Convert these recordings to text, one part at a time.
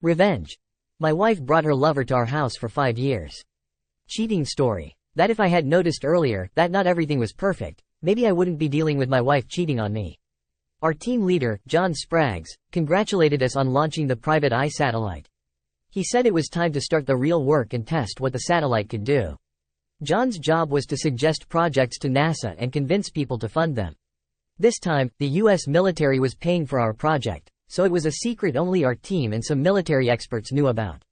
Revenge. My wife brought her lover to our house for 5 years. Cheating story. That if I had noticed earlier that not everything was perfect, maybe I wouldn't be dealing with my wife cheating on me. Our team leader, John Spraggs, congratulated us on launching the private eye satellite. He said it was time to start the real work and test what the satellite could do. John's job was to suggest projects to NASA and convince people to fund them. This time, the US military was paying for our project, so it was a secret only our team and some military experts knew about.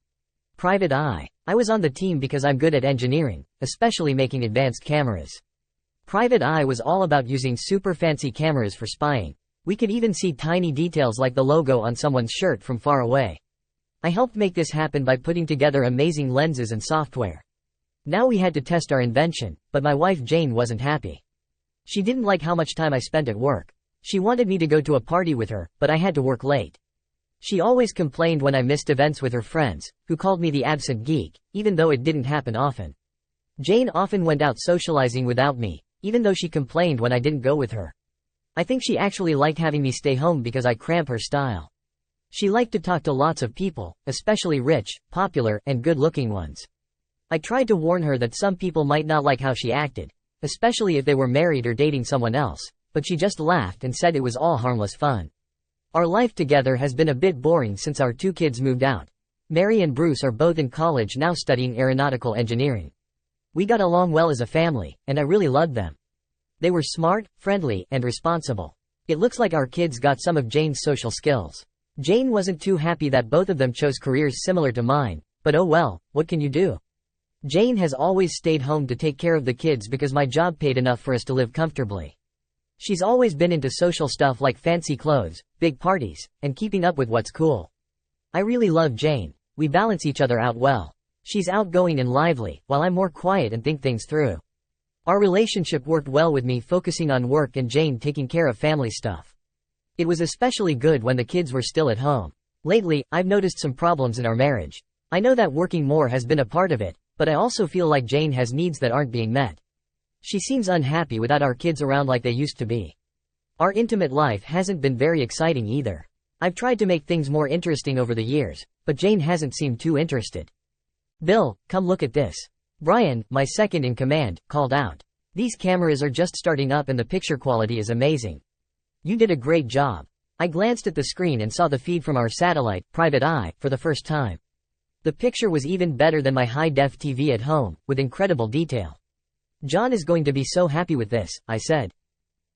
Private eye. I was on the team because I'm good at engineering, especially making advanced cameras. Private eye was all about using super fancy cameras for spying. We could even see tiny details like the logo on someone's shirt from far away. I helped make this happen by putting together amazing lenses and software. Now we had to test our invention, but my wife Jane wasn't happy. She didn't like how much time I spent at work. She wanted me to go to a party with her, but I had to work late. She always complained when I missed events with her friends, who called me the absent geek, even though it didn't happen often. Jane often went out socializing without me, even though she complained when I didn't go with her. I think she actually liked having me stay home because I cramp her style. She liked to talk to lots of people, especially rich, popular, and good-looking ones. I tried to warn her that some people might not like how she acted, especially if they were married or dating someone else, but she just laughed and said it was all harmless fun. Our life together has been a bit boring since our 2 kids moved out. Mary and Bruce are both in college now studying aeronautical engineering. We got along well as a family, and I really loved them. They were smart, friendly, and responsible. It looks like our kids got some of Jane's social skills. Jane wasn't too happy that both of them chose careers similar to mine, but oh well, what can you do? Jane has always stayed home to take care of the kids because my job paid enough for us to live comfortably. She's always been into social stuff like fancy clothes, big parties, and keeping up with what's cool. I really love Jane. We balance each other out well. She's outgoing and lively, while I'm more quiet and think things through. Our relationship worked well with me focusing on work and Jane taking care of family stuff. It was especially good when the kids were still at home. Lately, I've noticed some problems in our marriage. I know that working more has been a part of it, but I also feel like Jane has needs that aren't being met. She seems unhappy without our kids around like they used to be. Our intimate life hasn't been very exciting either. I've tried to make things more interesting over the years, but Jane hasn't seemed too interested. "Bill, come look at this." Brian, my second in command, called out. "These cameras are just starting up and the picture quality is amazing. You did a great job." I glanced at the screen and saw the feed from our satellite, Private Eye, for the first time. The picture was even better than my high-def TV at home, with incredible detail. "John is going to be so happy with this," I said.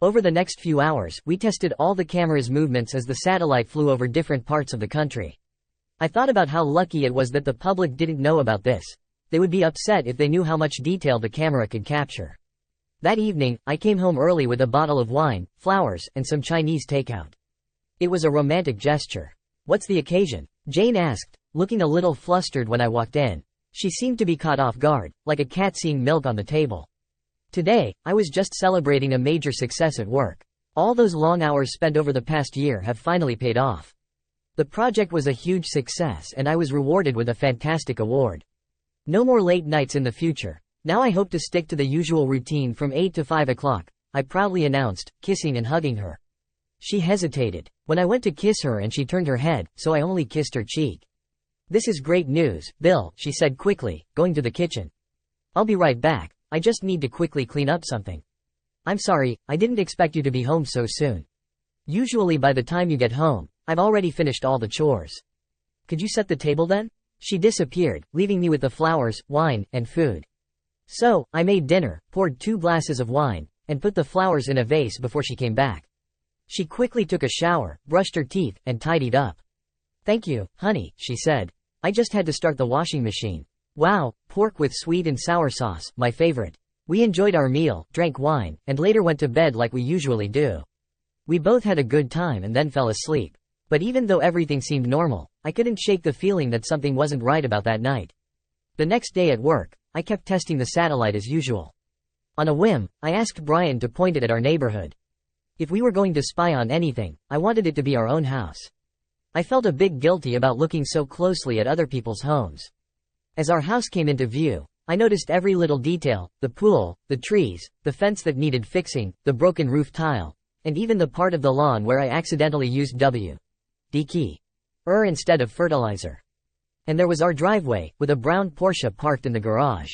Over the next few hours, we tested all the camera's movements as the satellite flew over different parts of the country. I thought about how lucky it was that the public didn't know about this. They would be upset if they knew how much detail the camera could capture. That evening, I came home early with a bottle of wine, flowers, and some Chinese takeout. It was a romantic gesture. "What's the occasion?" Jane asked, looking a little flustered when I walked in. She seemed to be caught off guard, like a cat seeing milk on the table. "Today, I was just celebrating a major success at work. All those long hours spent over the past year have finally paid off. The project was a huge success and I was rewarded with a fantastic award. No more late nights in the future. Now I hope to stick to the usual routine from 8 to 5 o'clock, I proudly announced, kissing and hugging her. She hesitated. When I went to kiss her and she turned her head, so I only kissed her cheek. "This is great news, Bill," she said quickly, going to the kitchen. "I'll be right back. I just need to quickly clean up something." "I'm sorry, I didn't expect you to be home so soon. Usually by the time you get home, I've already finished all the chores. Could you set the table then?" She disappeared, leaving me with the flowers, wine, and food. So, I made dinner, poured 2 glasses of wine, and put the flowers in a vase before she came back. She quickly took a shower, brushed her teeth, and tidied up. "Thank you, honey," she said. "I just had to start the washing machine." Wow, pork with sweet and sour sauce, my favorite. We enjoyed our meal, drank wine, and later went to bed like we usually do. We both had a good time and then fell asleep. But even though everything seemed normal, I couldn't shake the feeling that something wasn't right about that night. The next day at work, I kept testing the satellite as usual. On a whim, I asked Brian to point it at our neighborhood. If we were going to spy on anything, I wanted it to be our own house. I felt a bit guilty about looking so closely at other people's homes. As our house came into view, I noticed every little detail, the pool, the trees, the fence that needed fixing, the broken roof tile, and even the part of the lawn where I accidentally used W. D key. instead of fertilizer. And there was our driveway, with a brown Porsche parked in the garage.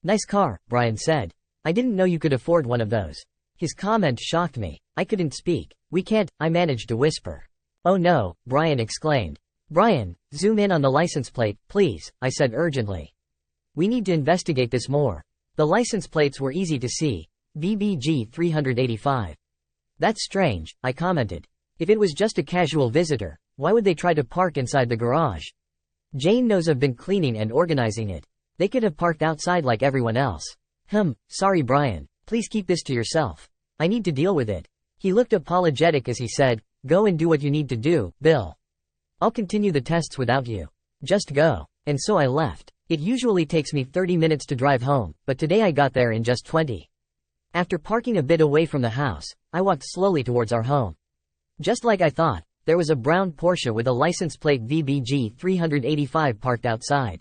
Nice car, Brian said. I didn't know you could afford one of those. His comment shocked me. I couldn't speak. We can't, I managed to whisper. Oh no, Brian exclaimed. Brian, zoom in on the license plate, please, I said urgently. We need to investigate this more. The license plates were easy to see. VBG 385. That's strange, I commented. If it was just a casual visitor, why would they try to park inside the garage? Jane knows I've been cleaning and organizing it. They could have parked outside like everyone else. Sorry Brian. Please keep this to yourself. I need to deal with it. He looked apologetic as he said, go and do what you need to do, Bill. I'll continue the tests without you. Just go. And so I left. It usually takes me 30 minutes to drive home, but today I got there in just 20. After parking a bit away from the house, I walked slowly towards our home. Just like I thought, there was a brown Porsche with a license plate VBG 385 parked outside.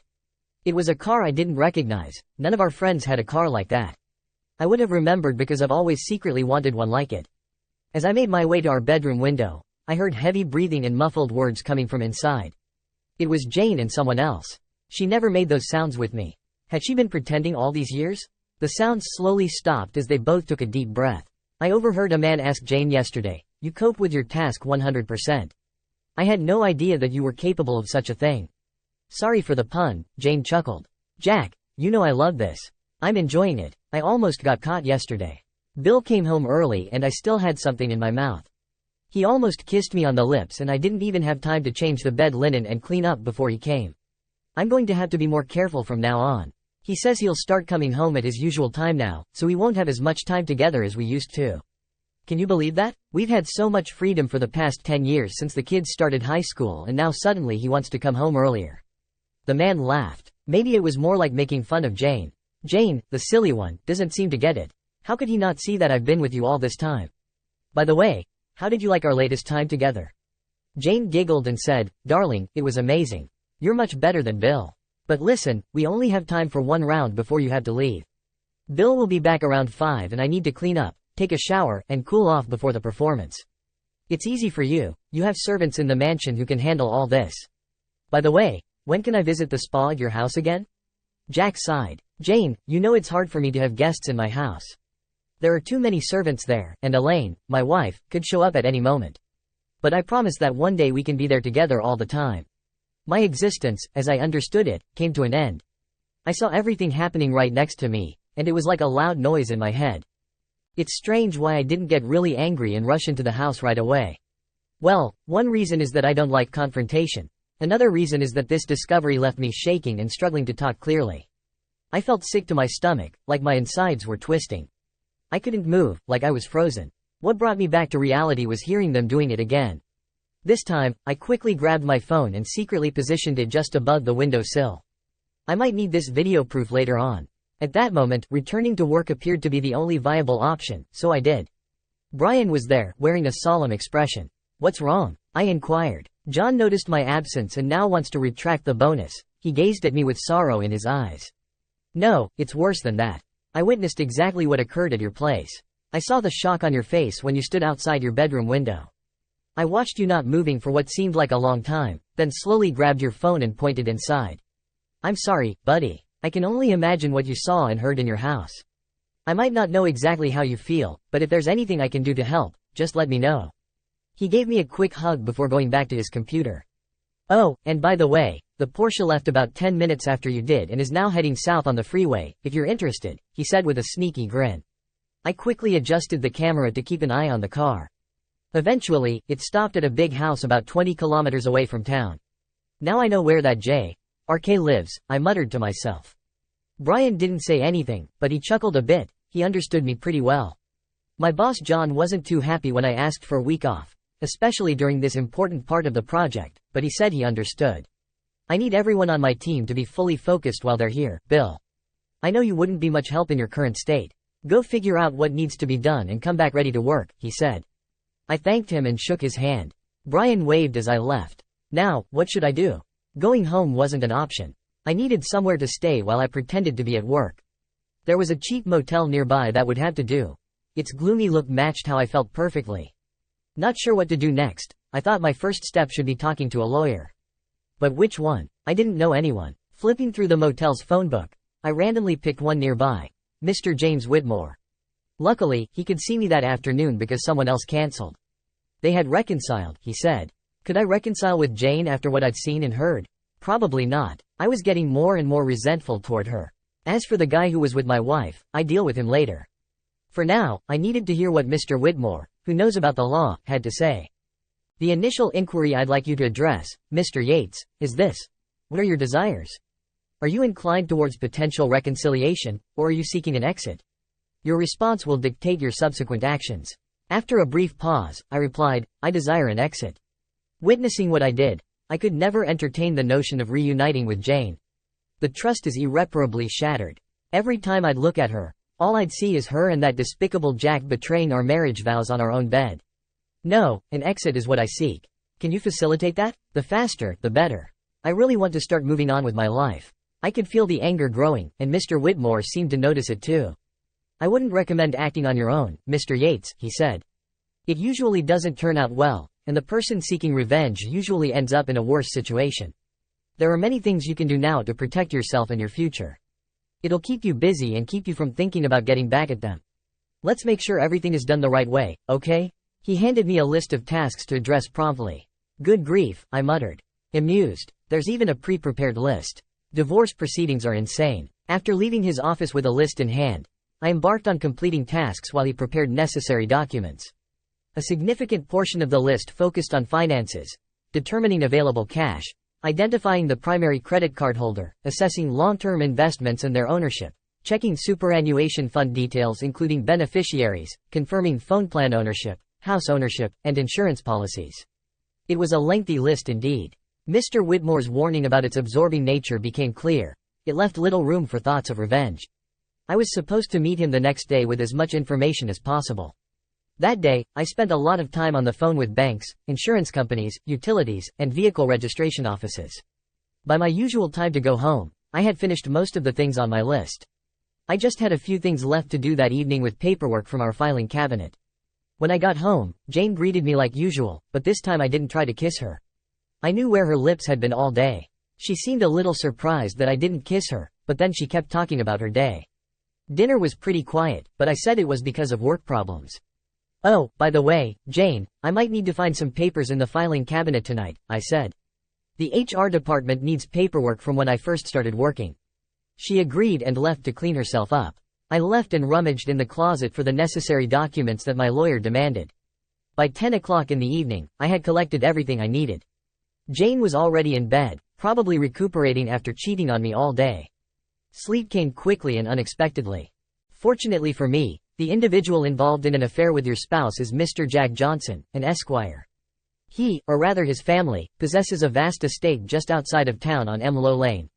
It was a car I didn't recognize. None of our friends had a car like that. I would have remembered because I've always secretly wanted one like it. As I made my way to our bedroom window, I heard heavy breathing and muffled words coming from inside. It was Jane and someone else. She never made those sounds with me. Had she been pretending all these years? The sounds slowly stopped as they both took a deep breath. I overheard a man ask Jane yesterday, you cope with your task 100%. I had no idea that you were capable of such a thing. Sorry for the pun, Jane chuckled. Jack, you know I love this. I'm enjoying it. I almost got caught yesterday. Bill came home early and I still had something in my mouth. He almost kissed me on the lips and I didn't even have time to change the bed linen and clean up before he came. I'm going to have to be more careful from now on. He says he'll start coming home at his usual time now, so we won't have as much time together as we used to. Can you believe that? We've had so much freedom for the past 10 years since the kids started high school and now suddenly he wants to come home earlier. The man laughed. Maybe it was more like making fun of Jane. Jane, the silly one, doesn't seem to get it. How could he not see that I've been with you all this time? By the way, how did you like our latest time together? Jane giggled and said, darling, it was amazing. You're much better than Bill. But listen, we only have time for one round before you have to leave. Bill will be back around 5 and I need to clean up, take a shower, and cool off before the performance. It's easy for you. You have servants in the mansion who can handle all this. By the way, when can I visit the spa at your house again? Jack sighed. Jane, you know it's hard for me to have guests in my house. There are too many servants there, and Elaine, my wife, could show up at any moment. But I promise that one day we can be there together all the time. My existence, as I understood it, came to an end. I saw everything happening right next to me, and it was like a loud noise in my head. It's strange why I didn't get really angry and rush into the house right away. Well, one reason is that I don't like confrontation. Another reason is that this discovery left me shaking and struggling to talk clearly. I felt sick to my stomach, like my insides were twisting. I couldn't move, like I was frozen. What brought me back to reality was hearing them doing it again. This time, I quickly grabbed my phone and secretly positioned it just above the window sill. I might need this video proof later on. At that moment, returning to work appeared to be the only viable option, so I did. Brian was there, wearing a solemn expression. What's wrong? I inquired. John noticed my absence and now wants to retract the bonus. He gazed at me with sorrow in his eyes. No, it's worse than that. I witnessed exactly what occurred at your place. I saw the shock on your face when you stood outside your bedroom window. I watched you not moving for what seemed like a long time, then slowly grabbed your phone and pointed inside. I'm sorry, buddy. I can only imagine what you saw and heard in your house. I might not know exactly how you feel, but if there's anything I can do to help, just let me know. He gave me a quick hug before going back to his computer. Oh, and by the way, the Porsche left about 10 minutes after you did and is now heading south on the freeway, if you're interested, he said with a sneaky grin. I quickly adjusted the camera to keep an eye on the car. Eventually, it stopped at a big house about 20 kilometers away from town. Now I know where that J.R.K. lives, I muttered to myself. Brian didn't say anything, but he chuckled a bit. He understood me pretty well. My boss John wasn't too happy when I asked for a week off, especially during this important part of the project, but he said he understood. I need everyone on my team to be fully focused while they're here, Bill. I know you wouldn't be much help in your current state. Go figure out what needs to be done and come back ready to work, he said. I thanked him and shook his hand. Brian waved as I left. Now, what should I do? Going home wasn't an option. I needed somewhere to stay while I pretended to be at work. There was a cheap motel nearby that would have to do. Its gloomy look matched how I felt perfectly. Not sure what to do next. I thought my first step should be talking to a lawyer. But which one? I didn't know anyone. Flipping through the motel's phone book, I randomly picked one nearby. Mr. James Whitmore. Luckily, he could see me that afternoon because someone else cancelled. They had reconciled, he said. Could I reconcile with Jane after what I'd seen and heard? Probably not. I was getting more and more resentful toward her. As for the guy who was with my wife, I'd deal with him later. For now, I needed to hear what Mr. Whitmore, who knows about the law, had to say. The initial inquiry I'd like you to address, Mr. Yates, is this. What are your desires? Are you inclined towards potential reconciliation, or are you seeking an exit? Your response will dictate your subsequent actions. After a brief pause, I replied, I desire an exit. Witnessing what I did, I could never entertain the notion of reuniting with Jane. The trust is irreparably shattered. Every time I'd look at her, all I'd see is her and that despicable Jack betraying our marriage vows on our own bed. No, an exit is what I seek. Can you facilitate that? The faster, the better. I really want to start moving on with my life. I could feel the anger growing, and Mr. Whitmore seemed to notice it too. I wouldn't recommend acting on your own, Mr. Yates, he said. It usually doesn't turn out well, and the person seeking revenge usually ends up in a worse situation. There are many things you can do now to protect yourself and your future. It'll keep you busy and keep you from thinking about getting back at them. Let's make sure everything is done the right way, okay? He handed me a list of tasks to address promptly. Good grief, I muttered. Amused. There's even a pre-prepared list. Divorce proceedings are insane. After leaving his office with a list in hand, I embarked on completing tasks while he prepared necessary documents. A significant portion of the list focused on finances, determining available cash, identifying the primary credit card holder, assessing long-term investments and their ownership, checking superannuation fund details including beneficiaries, confirming phone plan ownership, house ownership, and insurance policies. It was a lengthy list indeed. Mr. Whitmore's warning about its absorbing nature became clear. It left little room for thoughts of revenge. I was supposed to meet him the next day with as much information as possible. That day, I spent a lot of time on the phone with banks, insurance companies, utilities, and vehicle registration offices. By my usual time to go home, I had finished most of the things on my list. I just had a few things left to do that evening with paperwork from our filing cabinet. When I got home, Jane greeted me like usual, but this time I didn't try to kiss her. I knew where her lips had been all day. She seemed a little surprised that I didn't kiss her, but then she kept talking about her day. Dinner was pretty quiet, but I said it was because of work problems. Oh, by the way, Jane, I might need to find some papers in the filing cabinet tonight, I said. The HR department needs paperwork from when I first started working. She agreed and left to clean herself up. I left and rummaged in the closet for the necessary documents that my lawyer demanded. By 10 o'clock in the evening, I had collected everything I needed. Jane was already in bed, probably recuperating after cheating on me all day. Sleep came quickly and unexpectedly. Fortunately for me, the individual involved in an affair with your spouse is Mr. Jack Johnson, an Esquire. He, or rather his family, possesses a vast estate just outside of town on Emlow Lane.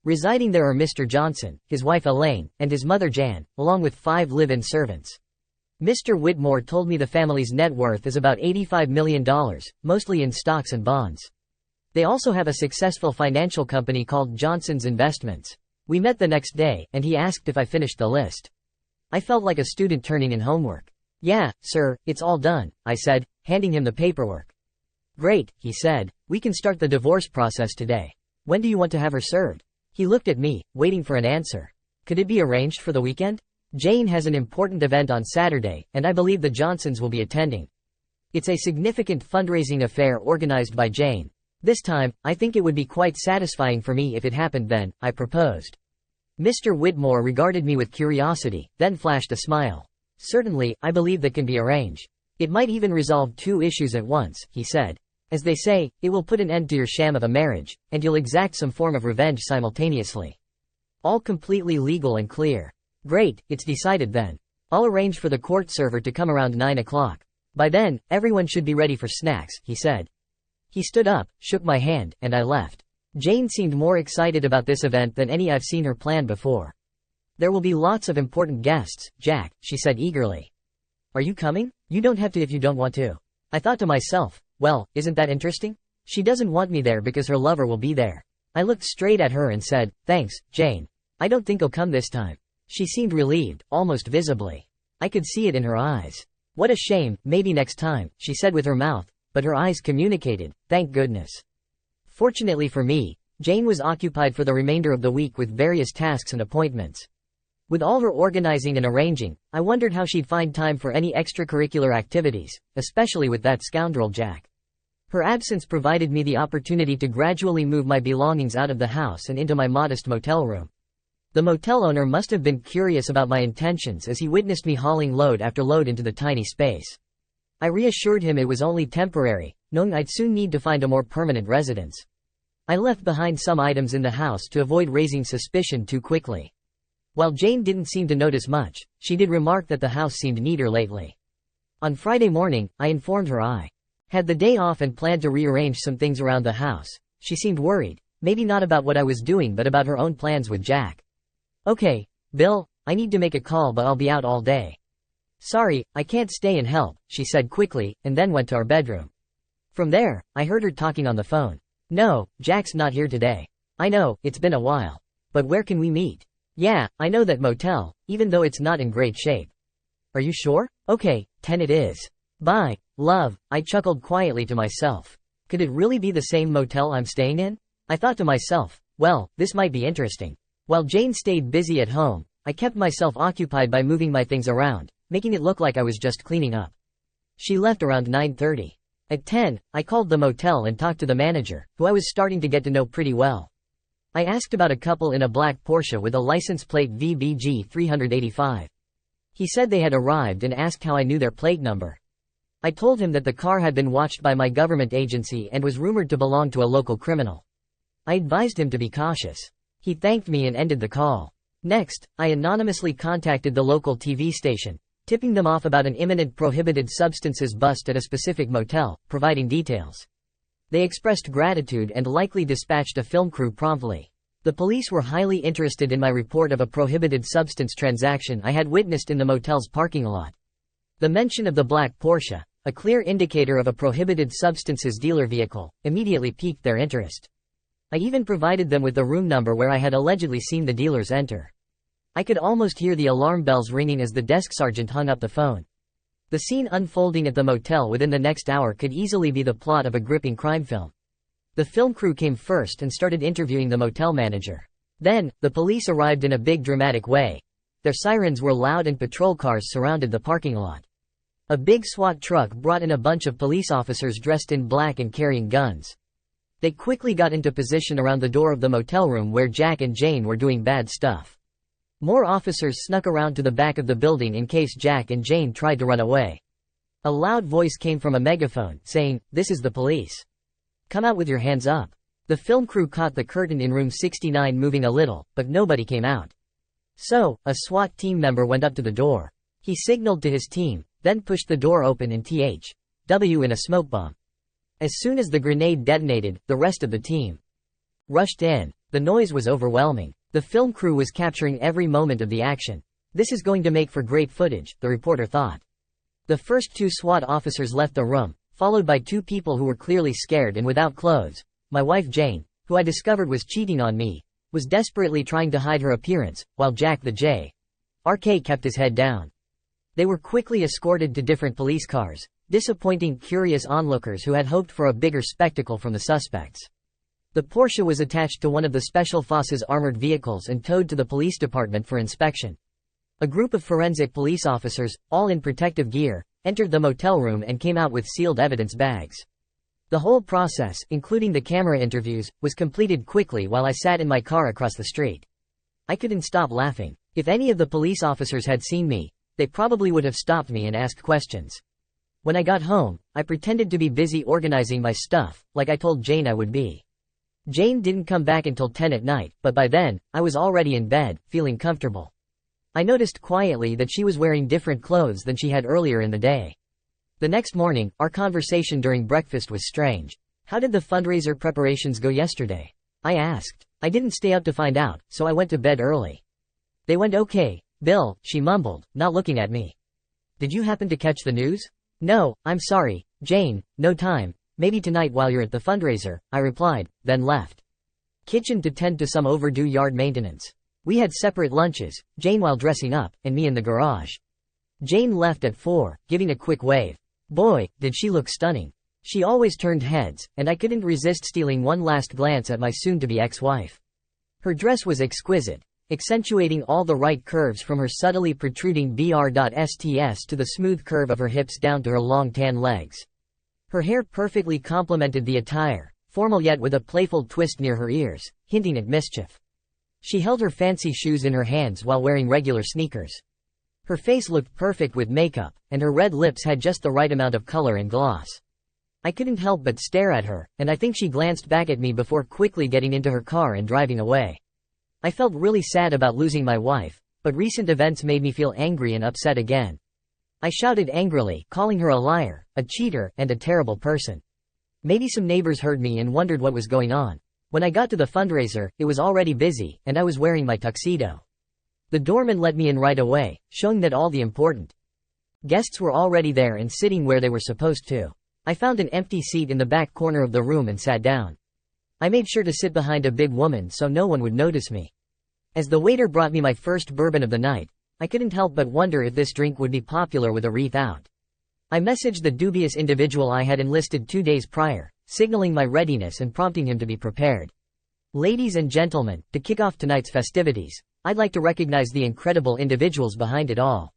Residing there are Mr. Johnson, his wife Elaine, and his mother Jan, along with 5 live-in servants. Mr. Whitmore told me the family's net worth is about $85 million, mostly in stocks and bonds. They also have a successful financial company called Johnson's Investments. We met the next day, and he asked if I finished the list. I felt like a student turning in homework. Yeah, sir, it's all done, I said, handing him the paperwork. Great, he said, we can start the divorce process today. When do you want to have her served? He looked at me, waiting for an answer. Could it be arranged for the weekend? Jane has an important event on Saturday, and I believe the Johnsons will be attending. It's a significant fundraising affair organized by Jane. This time, I think it would be quite satisfying for me if it happened then, I proposed. Mr. Whitmore regarded me with curiosity, then flashed a smile. Certainly, I believe that can be arranged. It might even resolve 2 issues at once, he said. As they say, it will put an end to your sham of a marriage, and you'll exact some form of revenge simultaneously. All completely legal and clear. Great, it's decided then. I'll arrange for the court server to come around 9 o'clock. By then, everyone should be ready for snacks, he said. He stood up, shook my hand, and I left. Jane seemed more excited about this event than any I've seen her plan before. There will be lots of important guests, Jack, she said eagerly. Are you coming? You don't have to if you don't want to. I thought to myself, well, isn't that interesting? She doesn't want me there because her lover will be there. I looked straight at her and said, thanks, Jane. I don't think he'll come this time. She seemed relieved, almost visibly. I could see it in her eyes. "What a shame, maybe next time," she said with her mouth, but her eyes communicated, "Thank goodness." Fortunately for me, Jane was occupied for the remainder of the week with various tasks and appointments. With all her organizing and arranging, I wondered how she'd find time for any extracurricular activities, especially with that scoundrel Jack. Her absence provided me the opportunity to gradually move my belongings out of the house and into my modest motel room. The motel owner must have been curious about my intentions as he witnessed me hauling load after load into the tiny space. I reassured him it was only temporary, knowing I'd soon need to find a more permanent residence. I left behind some items in the house to avoid raising suspicion too quickly. While Jane didn't seem to notice much, she did remark that the house seemed neater lately. On Friday morning, I informed her I had the day off and planned to rearrange some things around the house. She seemed worried, maybe not about what I was doing but about her own plans with Jack. "Okay, Bill, I need to make a call but I'll be out all day." "Sorry, I can't stay and help," she said quickly, and then went to our bedroom. From there, I heard her talking on the phone. "No, Jack's not here today. I know, it's been a while. But where can we meet?" "Yeah, I know that motel, even though it's not in great shape." "Are you sure? Okay, 10 it is. Bye, love." I chuckled quietly to myself. Could it really be the same motel I'm staying in? I thought to myself, well, this might be interesting. While Jane stayed busy at home, I kept myself occupied by moving my things around, making it look like I was just cleaning up. She left around 9:30. At 10, I called the motel and talked to the manager, who I was starting to get to know pretty well. I asked about a couple in a black Porsche with a license plate VBG 385. He said they had arrived and asked how I knew their plate number. I told him that the car had been watched by my government agency and was rumored to belong to a local criminal. I advised him to be cautious. He thanked me and ended the call. Next, I anonymously contacted the local TV station, tipping them off about an imminent prohibited substances bust at a specific motel, providing details. They expressed gratitude and likely dispatched a film crew promptly. The police were highly interested in my report of a prohibited substance transaction I had witnessed in the motel's parking lot. The mention of the black Porsche, a clear indicator of a prohibited substances dealer vehicle, immediately piqued their interest. I even provided them with the room number where I had allegedly seen the dealers enter. I could almost hear the alarm bells ringing as the desk sergeant hung up the phone. The scene unfolding at the motel within the next hour could easily be the plot of a gripping crime film. The film crew came first and started interviewing the motel manager. Then, the police arrived in a big dramatic way. Their sirens were loud and patrol cars surrounded the parking lot. A big SWAT truck brought in a bunch of police officers dressed in black and carrying guns. They quickly got into position around the door of the motel room where Jack and Jane were doing bad stuff. More officers snuck around to the back of the building in case Jack and Jane tried to run away. A loud voice came from a megaphone, saying, "This is the police. Come out with your hands up." The film crew caught the curtain in room 69 moving a little, but nobody came out. So, a SWAT team member went up to the door. He signaled to his team, then pushed the door open and THW in a smoke bomb. As soon as the grenade detonated, the rest of the team rushed in. The noise was overwhelming. The film crew was capturing every moment of the action. This is going to make for great footage, the reporter thought. The first two SWAT officers left the room, followed by two people who were clearly scared and without clothes. My wife Jane, who I discovered was cheating on me, was desperately trying to hide her appearance, while Jack the J.R.K. kept his head down. They were quickly escorted to different police cars, disappointing curious onlookers who had hoped for a bigger spectacle from the suspects. The Porsche was attached to one of the Special Forces armored vehicles and towed to the police department for inspection. A group of forensic police officers, all in protective gear, entered the motel room and came out with sealed evidence bags. The whole process, including the camera interviews, was completed quickly while I sat in my car across the street. I couldn't stop laughing. If any of the police officers had seen me, they probably would have stopped me and asked questions. When I got home, I pretended to be busy organizing my stuff, like I told Jane I would be. Jane didn't come back until 10 at night, but by then, I was already in bed, feeling comfortable. I noticed quietly that she was wearing different clothes than she had earlier in the day. The next morning, our conversation during breakfast was strange. "How did the fundraiser preparations go yesterday?" I asked. I didn't stay up to find out, so I went to bed early. "They went okay, Bill," she mumbled, not looking at me. "Did you happen to catch the news?" "No, I'm sorry, Jane, no time. Maybe tonight while you're at the fundraiser," I replied, then left kitchen to tend to some overdue yard maintenance. We had separate lunches, Jane while dressing up, and me in the garage. Jane left at 4, giving a quick wave. Boy, did she look stunning. She always turned heads, and I couldn't resist stealing one last glance at my soon-to-be ex-wife. Her dress was exquisite, accentuating all the right curves from her subtly protruding br.sts to the smooth curve of her hips down to her long tan legs. Her hair perfectly complemented the attire, formal yet with a playful twist near her ears, hinting at mischief. She held her fancy shoes in her hands while wearing regular sneakers. Her face looked perfect with makeup, and her red lips had just the right amount of color and gloss. I couldn't help but stare at her, and I think she glanced back at me before quickly getting into her car and driving away. I felt really sad about losing my wife, but recent events made me feel angry and upset again. I shouted angrily, calling her a liar, a cheater, and a terrible person. Maybe some neighbors heard me and wondered what was going on. When I got to the fundraiser, it was already busy, and I was wearing my tuxedo. The doorman let me in right away, showing that all the important guests were already there and sitting where they were supposed to. I found an empty seat in the back corner of the room and sat down. I made sure to sit behind a big woman so no one would notice me. As the waiter brought me my first bourbon of the night, I couldn't help but wonder if this drink would be popular with a wreath out. I messaged the dubious individual I had enlisted 2 days prior, signaling my readiness and prompting him to be prepared. Ladies and gentlemen, to kick off tonight's festivities, I'd like to recognize the incredible individuals behind it all.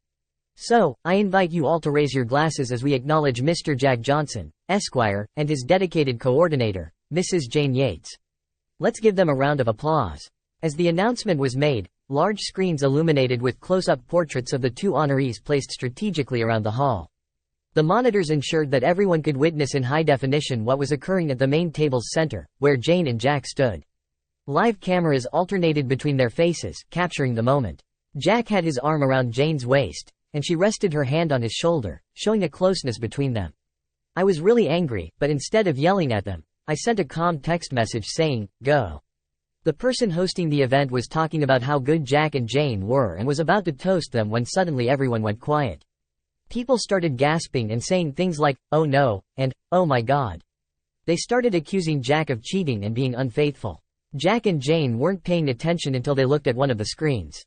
So, I invite you all to raise your glasses as we acknowledge Mr. Jack Johnson, Esquire, and his dedicated coordinator, Mrs. Jane Yates. Let's give them a round of applause. As the announcement was made, large screens illuminated with close-up portraits of the 2 honorees placed strategically around the hall. The monitors ensured that everyone could witness in high definition what was occurring at the main table's center, where Jane and Jack stood. Live cameras alternated between their faces, capturing the moment. Jack had his arm around Jane's waist, and she rested her hand on his shoulder, showing a closeness between them. I was really angry, but instead of yelling at them, I sent a calm text message saying, "Go." The person hosting the event was talking about how good Jack and Jane were and was about to toast them when suddenly everyone went quiet. People started gasping and saying things like, "Oh no," and, "Oh my God." They started accusing Jack of cheating and being unfaithful. Jack and Jane weren't paying attention until they looked at one of the screens.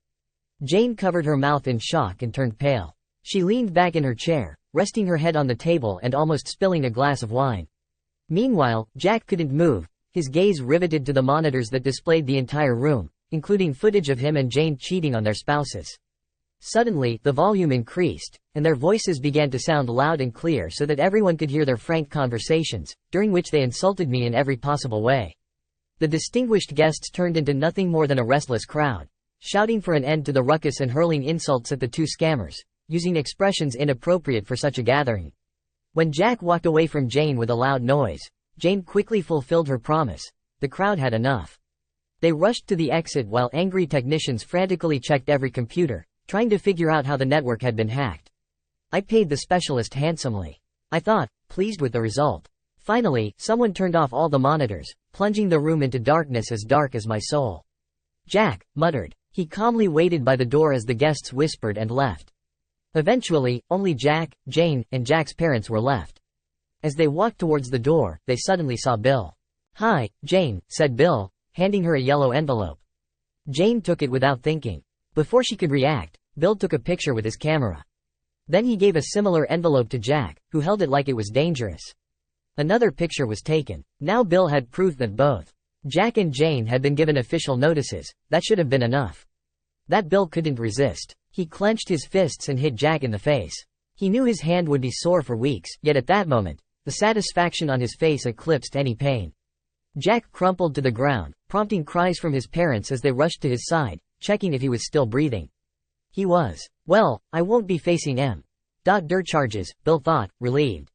Jane covered her mouth in shock and turned pale. She leaned back in her chair, resting her head on the table and almost spilling a glass of wine. Meanwhile, Jack couldn't move, his gaze riveted to the monitors that displayed the entire room, including footage of him and Jane cheating on their spouses. Suddenly, the volume increased, and their voices began to sound loud and clear so that everyone could hear their frank conversations, during which they insulted me in every possible way. The distinguished guests turned into nothing more than a restless crowd, shouting for an end to the ruckus and hurling insults at the 2 scammers, using expressions inappropriate for such a gathering. When Jack walked away from Jane with a loud noise, Jane quickly fulfilled her promise. The crowd had enough. They rushed to the exit while angry technicians frantically checked every computer, trying to figure out how the network had been hacked. I paid the specialist handsomely. I thought, pleased with the result. Finally, someone turned off all the monitors, plunging the room into darkness as dark as my soul. "Jack," muttered. He calmly waited by the door as the guests whispered and left. Eventually, only Jack, Jane, and Jack's parents were left. As they walked towards the door, they suddenly saw Bill. "Hi, Jane," said Bill, handing her a yellow envelope. Jane took it without thinking. Before she could react, Bill took a picture with his camera. Then he gave a similar envelope to Jack, who held it like it was dangerous. Another picture was taken. Now Bill had proof that both Jack and Jane had been given official notices. That should have been enough. That Bill couldn't resist. He clenched his fists and hit Jack in the face. He knew his hand would be sore for weeks, yet at that moment, the satisfaction on his face eclipsed any pain. Jack crumpled to the ground, prompting cries from his parents as they rushed to his side, checking if he was still breathing. He was. Well, I won't be facing M.dir charges, Bill thought, relieved.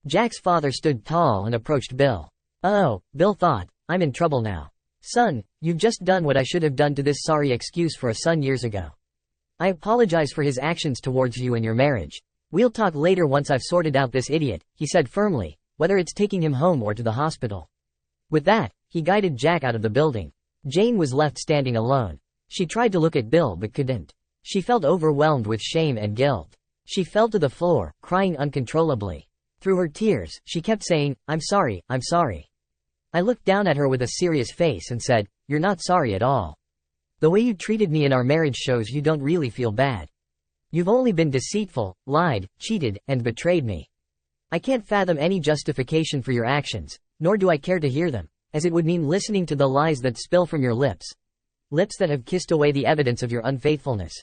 Jack's father stood tall and approached Bill. "Oh," Bill thought, "I'm in trouble now. Son, you've just done what I should have done to this sorry excuse for a son years ago. I apologize for his actions towards you and your marriage. We'll talk later once I've sorted out this idiot," he said firmly, "whether it's taking him home or to the hospital." With that, he guided Jack out of the building. Jane was left standing alone. She tried to look at Bill but couldn't. She felt overwhelmed with shame and guilt. She fell to the floor, crying uncontrollably. Through her tears, she kept saying, "I'm sorry, I'm sorry." I looked down at her with a serious face and said, "You're not sorry at all. The way you treated me in our marriage shows you don't really feel bad." You've only been deceitful, lied, cheated, and betrayed me. I can't fathom any justification for your actions, nor do I care to hear them, as it would mean listening to the lies that spill from your lips. Lips that have kissed away the evidence of your unfaithfulness.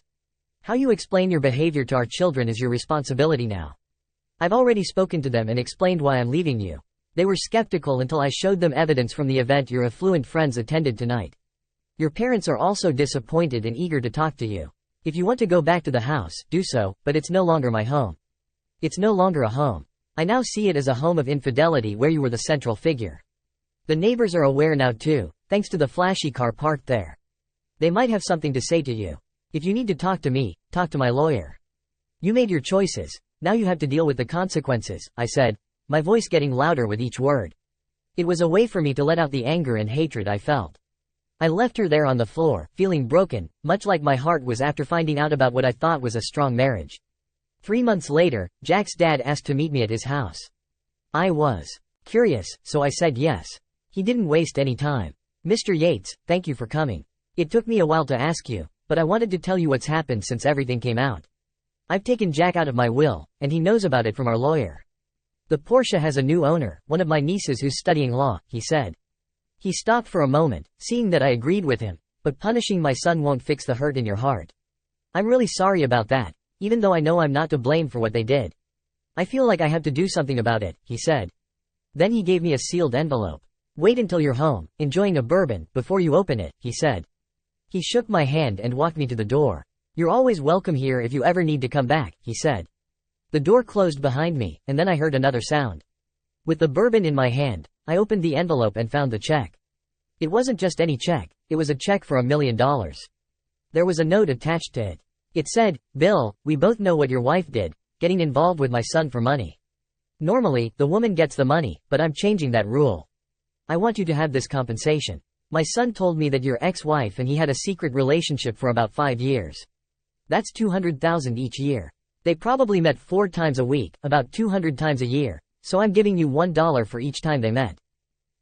How you explain your behavior to our children is your responsibility now. I've already spoken to them and explained why I'm leaving you. They were skeptical until I showed them evidence from the event your affluent friends attended tonight. Your parents are also disappointed and eager to talk to you. If you want to go back to the house, do so, but it's no longer my home. It's no longer a home. I now see it as a home of infidelity where you were the central figure. The neighbors are aware now too, thanks to the flashy car parked there. They might have something to say to you. If you need to talk to me, talk to my lawyer. You made your choices, now you have to deal with the consequences, I said, my voice getting louder with each word. It was a way for me to let out the anger and hatred I felt. I left her there on the floor, feeling broken, much like my heart was after finding out about what I thought was a strong marriage. 3 months later, Jack's dad asked to meet me at his house. I was curious, so I said yes. He didn't waste any time. Mr. Yates, thank you for coming. It took me a while to ask you, but I wanted to tell you what's happened since everything came out. I've taken Jack out of my will, and he knows about it from our lawyer. The Porsche has a new owner, one of my nieces who's studying law, he said. He stopped for a moment, seeing that I agreed with him, but punishing my son won't fix the hurt in your heart. I'm really sorry about that, even though I know I'm not to blame for what they did. I feel like I have to do something about it, he said. Then he gave me a sealed envelope. Wait until you're home, enjoying a bourbon, before you open it, he said. He shook my hand and walked me to the door. You're always welcome here if you ever need to come back, he said. The door closed behind me, and then I heard another sound. With the bourbon in my hand, I opened the envelope and found the check. It wasn't just any check, it was a check for $1 million. There was a note attached to it. It said, Bill, we both know what your wife did, getting involved with my son for money. Normally, the woman gets the money, but I'm changing that rule. I want you to have this compensation. My son told me that your ex-wife and he had a secret relationship for about 5 years. That's $200,000 each year. They probably met 4 times a week, about 200 times a year, so I'm giving you $1 for each time they met.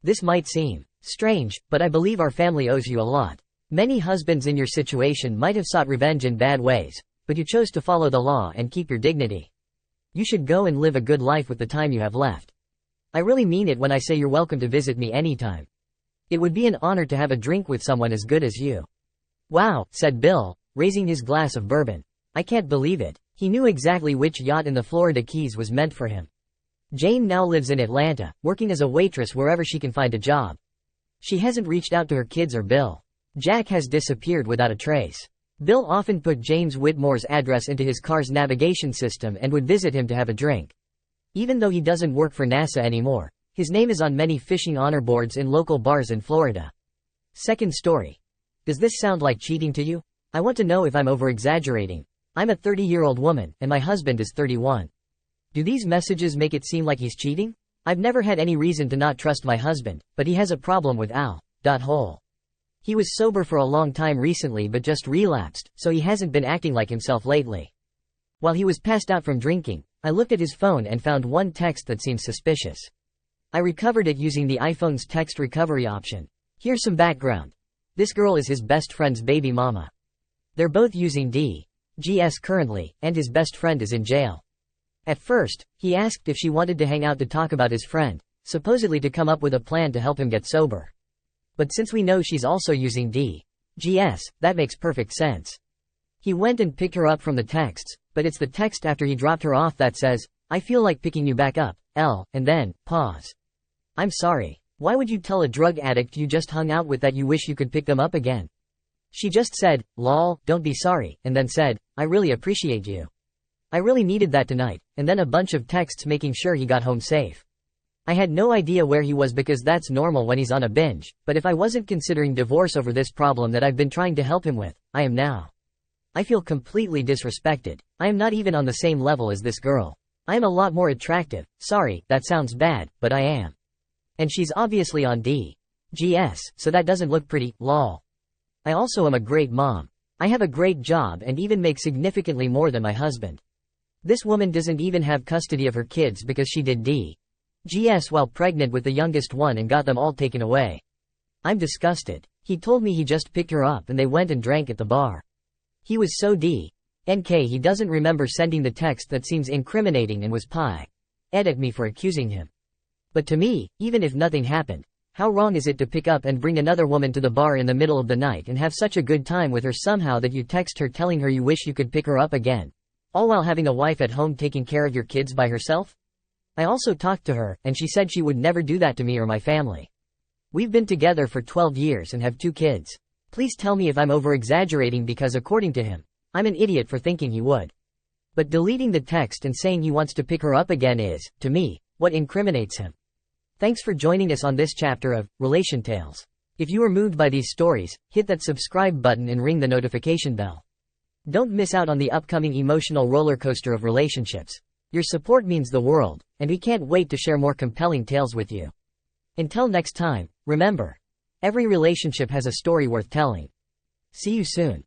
This might seem strange, but I believe our family owes you a lot. Many husbands in your situation might have sought revenge in bad ways, but you chose to follow the law and keep your dignity. You should go and live a good life with the time you have left. I really mean it when I say you're welcome to visit me anytime. It would be an honor to have a drink with someone as good as you. Wow, said Bill, raising his glass of bourbon. I can't believe it. He knew exactly which yacht in the Florida Keys was meant for him. Jane now lives in Atlanta, working as a waitress wherever she can find a job. She hasn't reached out to her kids or Bill. Jack has disappeared without a trace. Bill often put James Whitmore's address into his car's navigation system and would visit him to have a drink. Even though he doesn't work for NASA anymore, his name is on many fishing honor boards in local bars in Florida. Second story. Does this sound like cheating to you? I want to know if I'm over-exaggerating. I'm a 30-year-old woman, and my husband is 31. Do these messages make it seem like he's cheating? I've never had any reason to not trust my husband, but he has a problem with alcohol. He was sober for a long time recently but just relapsed, so he hasn't been acting like himself lately. While he was passed out from drinking, I looked at his phone and found one text that seemed suspicious. I recovered it using the iPhone's text recovery option. Here's some background. This girl is his best friend's baby mama. They're both using DGS currently, and his best friend is in jail. At first, he asked if she wanted to hang out to talk about his friend, supposedly to come up with a plan to help him get sober. But since we know she's also using DGS, that makes perfect sense. He went and picked her up from the texts, but it's the text after he dropped her off that says, I feel like picking you back up, and then, pause. I'm sorry. Why would you tell a drug addict you just hung out with that you wish you could pick them up again? She just said, lol, don't be sorry, and then said, I really appreciate you. I really needed that tonight, and then a bunch of texts making sure he got home safe. I had no idea where he was because that's normal when he's on a binge, but if I wasn't considering divorce over this problem that I've been trying to help him with, I am now. I feel completely disrespected. I am not even on the same level as this girl. I am a lot more attractive. Sorry, that sounds bad, but I am. And she's obviously on DGS, so that doesn't look pretty, lol. I also am a great mom. I have a great job and even make significantly more than my husband. This woman doesn't even have custody of her kids because she did DGS while pregnant with the youngest one and got them all taken away. I'm disgusted. He told me he just picked her up and they went and drank at the bar. He was so NK he doesn't remember sending the text that seems incriminating and was at me for accusing him. But to me, even if nothing happened, how wrong is it to pick up and bring another woman to the bar in the middle of the night and have such a good time with her somehow that you text her telling her you wish you could pick her up again, all while having a wife at home taking care of your kids by herself? I also talked to her, and she said she would never do that to me or my family. We've been together for 12 years and have 2 kids. Please tell me if I'm over-exaggerating because according to him, I'm an idiot for thinking he would. But deleting the text and saying he wants to pick her up again is, to me, what incriminates him. Thanks for joining us on this chapter of Relation Tales. If you are moved by these stories, hit that subscribe button and ring the notification bell. Don't miss out on the upcoming emotional roller coaster of relationships. Your support means the world, and we can't wait to share more compelling tales with you. Until next time, remember, every relationship has a story worth telling. See you soon.